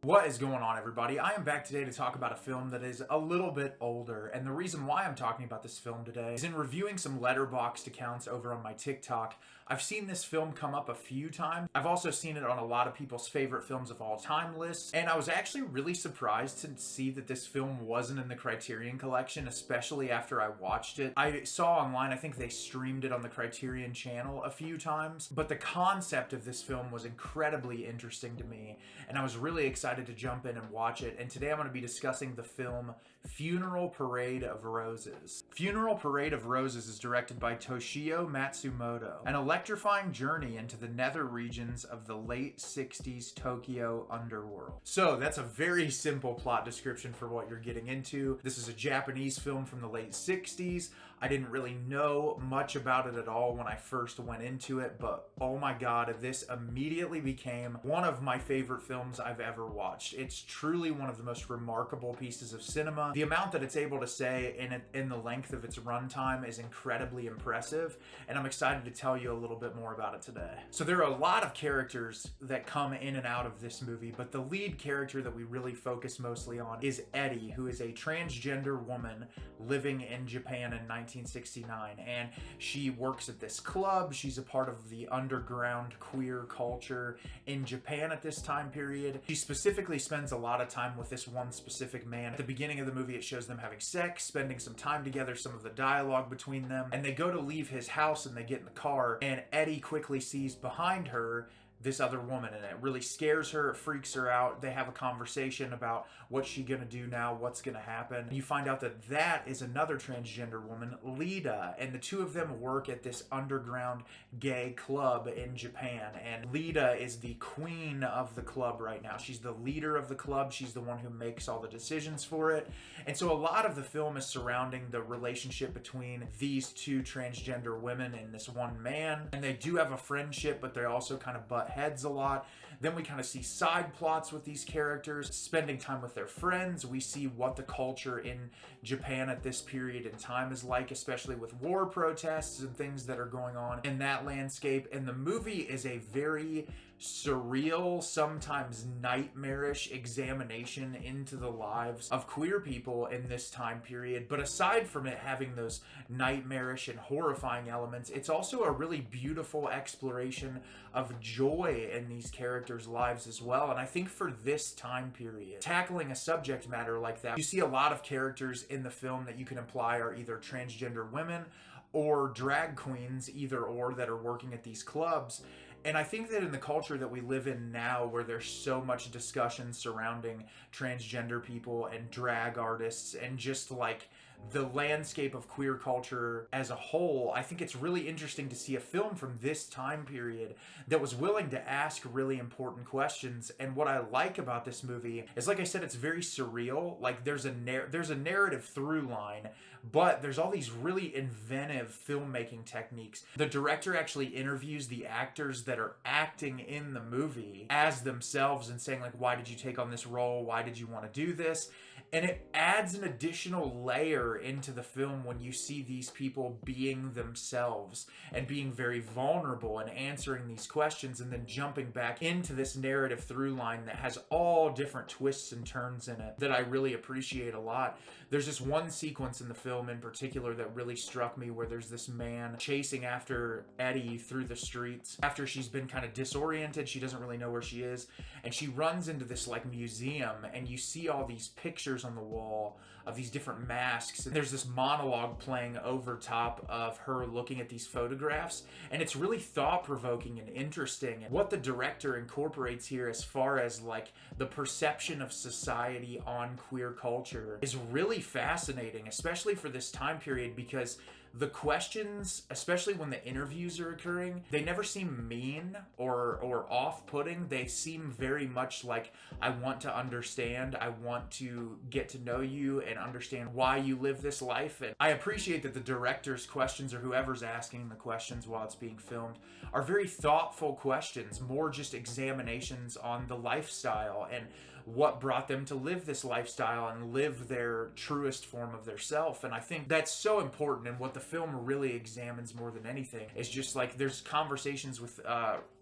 What is going on, everybody? I am back today to talk about a film that is a little bit older, and the reason why I'm talking about this film today is in reviewing some Letterboxd accounts over on my TikTok. I've seen this film come up a few times. I've also seen it on a lot of people's favorite films of all time lists, and I was actually really surprised to see that this film wasn't in the Criterion Collection, especially after I watched it. I saw online, I think they streamed it on the Criterion channel a few times, but the concept of this film was incredibly interesting to me, and I was really excited to jump in and watch it. And today I'm going to be discussing the film Funeral Parade of Roses. Funeral Parade of Roses is directed by Toshio Matsumoto, an electrifying journey into the nether regions of the late 60s Tokyo underworld. So that's a very simple plot description for what you're getting into. This is a Japanese film from the late 60s. I didn't really know much about it at all when I first went into it, but oh my god, this immediately became one of my favorite films I've ever watched. It's truly one of the most remarkable pieces of cinema. The amount that it's able to say in the length of its runtime is incredibly impressive, and I'm excited to tell you a little bit more about it today. So there are a lot of characters that come in and out of this movie, but the lead character that we really focus mostly on is Eddie, who is a transgender woman living in Japan in 1969, and she works at this club. She's a part of the underground queer culture in Japan at this time period. She specifically spends a lot of time with this one specific man. At the beginning of the movie, it shows them having sex, spending some time together, some of the dialogue between them, and they go to leave his house and they get in the car, and Eddie quickly sees behind her this other woman, and it really scares her, it freaks her out. They have a conversation about what's she gonna do now, what's gonna happen. You find out that that is another transgender woman, Lida, and the two of them work at this underground gay club in Japan, and Lida is the queen of the club right now. She's the leader of the club, she's the one who makes all the decisions for it, and so a lot of the film is surrounding the relationship between these two transgender women and this one man, and they do have a friendship, but they also kind of butt heads a lot. Then we kind of see side plots with these characters, spending time with their friends. We see what the culture in Japan at this period in time is like, especially with war protests and things that are going on in that landscape. And the movie is a very surreal, sometimes nightmarish examination into the lives of queer people in this time period. But aside from it having those nightmarish and horrifying elements, it's also a really beautiful exploration of joy in these characters' lives as well. And I think for this time period, tackling a subject matter like that, you see a lot of characters in the film that you can imply are either transgender women or drag queens, either or, that are working at these clubs. And I think that in the culture that we live in now, where there's so much discussion surrounding transgender people and drag artists and just like the landscape of queer culture as a whole, I think it's really interesting to see a film from this time period that was willing to ask really important questions. And what I like about this movie is, like I said, it's very surreal. Like there's a narrative through line, but there's all these really inventive filmmaking techniques. The director actually interviews the actors that are acting in the movie as themselves and saying like, why did you take on this role? Why did you want to do this? And it adds an additional layer into the film when you see these people being themselves and being very vulnerable and answering these questions and then jumping back into this narrative through line that has all different twists and turns in it that I really appreciate a lot. There's this one sequence in the film in particular that really struck me, where there's this man chasing after Eddie through the streets after she's been kind of disoriented. She doesn't really know where she is, and she runs into this like museum, and you see all these pictures on the wall of these different masks, and there's this monologue playing over top of her looking at these photographs, and it's really thought-provoking and interesting. And what the director incorporates here as far as like the perception of society on queer culture is really fascinating, especially for this time period, because the questions, especially when the interviews are occurring, they never seem mean or off-putting. They seem very much like, I want to understand, I want to get to know you and understand why you live this life. And I appreciate that the director's questions, or whoever's asking the questions while it's being filmed, are very thoughtful questions, more just examinations on the lifestyle and what brought them to live this lifestyle and live their truest form of their self. And I think that's so important in what the film really examines more than anything is just like there's conversations with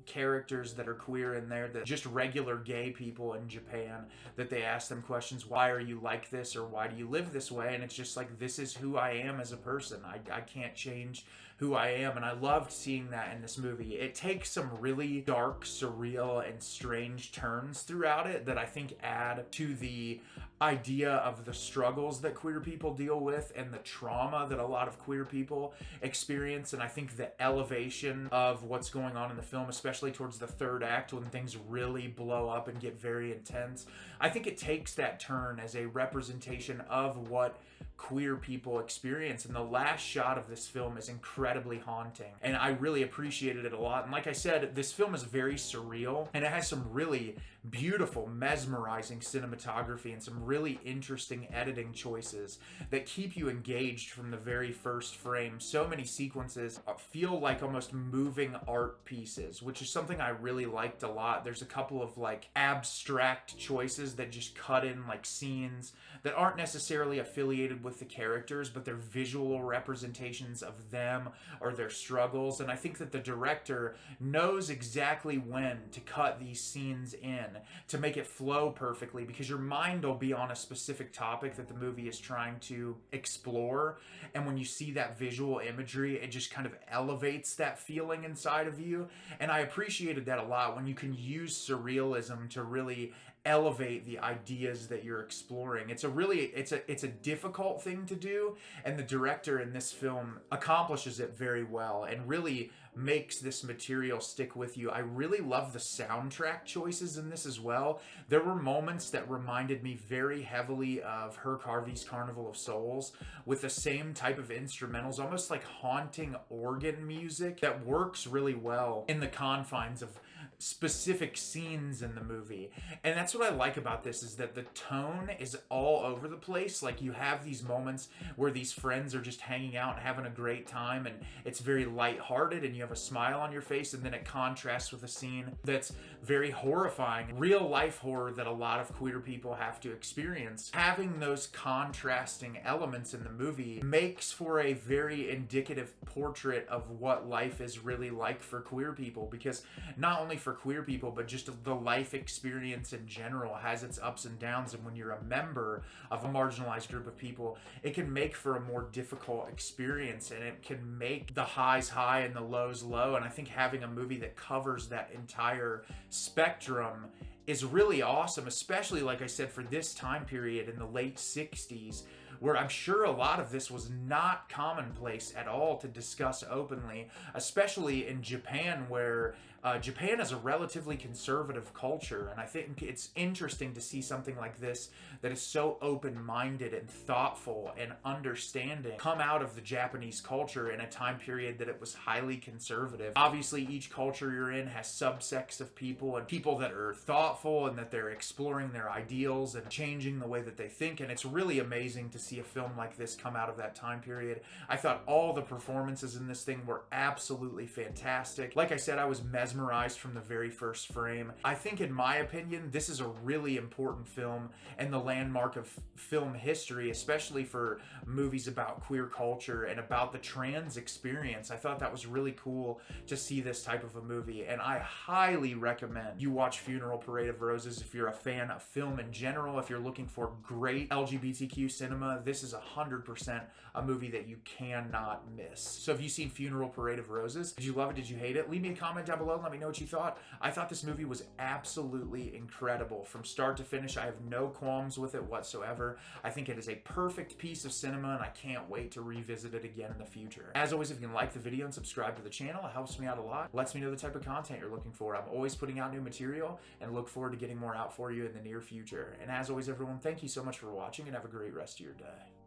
characters that are queer in there, that just regular gay people in Japan, that they ask them questions, why are you like this, or why do you live this way? And it's just like, this is who I am as a person. I can't change who I am. And I loved seeing that in this movie. It takes some really dark, surreal, and strange turns throughout it that I think add to the idea of the struggles that queer people deal with and the trauma that a lot of queer people experience. And I think the elevation of what's going on in the film, especially towards the third act when things really blow up and get very intense, I think it takes that turn as a representation of what queer people experience. And the last shot of this film is incredibly haunting, and I really appreciated it a lot. And like I said, this film is very surreal, and it has some really beautiful, mesmerizing cinematography and some really interesting editing choices that keep you engaged from the very first frame. So many sequences feel like almost moving art pieces, which is something I really liked a lot. There's a couple of like abstract choices that just cut in like scenes that aren't necessarily affiliated with the characters, but they're visual representations of them or their struggles. And I think that the director knows exactly when to cut these scenes in to make it flow perfectly, because your mind will be on a specific topic that the movie is trying to explore, and when you see that visual imagery, it just kind of elevates that feeling inside of you. And I appreciated that a lot, when you can use surrealism to really elevate the ideas that you're exploring. It's a difficult thing to do, and the director in this film accomplishes it very well and really makes this material stick with you. I really love the soundtrack choices in this as well. There were moments that reminded me very heavily of Herc Harvey's Carnival of Souls, with the same type of instrumentals, almost like haunting organ music that works really well in the confines of specific scenes in the movie. And that's what I like about this, is that the tone is all over the place. Like, you have these moments where these friends are just hanging out and having a great time, and it's very lighthearted and you have a smile on your face, and then it contrasts with a scene that's very horrifying, real life horror that a lot of queer people have to experience. Having those contrasting elements in the movie makes for a very indicative portrait of what life is really like for queer people, because not only for queer people, but just the life experience in general has its ups and downs. And when you're a member of a marginalized group of people, it can make for a more difficult experience, and it can make the highs high and the lows low. And I think having a movie that covers that entire spectrum is really awesome, especially, like I said, for this time period in the late 60s, where I'm sure a lot of this was not commonplace at all to discuss openly, especially in Japan, where Japan is a relatively conservative culture. And I think it's interesting to see something like this that is so open-minded and thoughtful and understanding come out of the Japanese culture in a time period that it was highly conservative. Obviously, each culture you're in has subsects of people, and people that are thoughtful and that they're exploring their ideals and changing the way that they think. And it's really amazing to see a film like this come out of that time period. I thought all the performances in this thing were absolutely fantastic. Like I said, I was mesmerized from the very first frame. I think, in my opinion, this is a really important film and the landmark of film history, especially for movies about queer culture and about the trans experience. I thought that was really cool to see this type of a movie, and I highly recommend you watch Funeral Parade of Roses if you're a fan of film in general. If you're looking for great LGBTQ cinema, this is 100% a movie that you cannot miss. So have you seen Funeral Parade of Roses? Did you love it? Did you hate it? Leave me a comment down below and let me know what you thought. I thought this movie was absolutely incredible. From start to finish, I have no qualms with it whatsoever. I think it is a perfect piece of cinema, and I can't wait to revisit it again in the future. As always, if you can like the video and subscribe to the channel, it helps me out a lot. Lets me know the type of content you're looking for. I'm always putting out new material and look forward to getting more out for you in the near future. And as always, everyone, thank you so much for watching, and have a great rest of your day.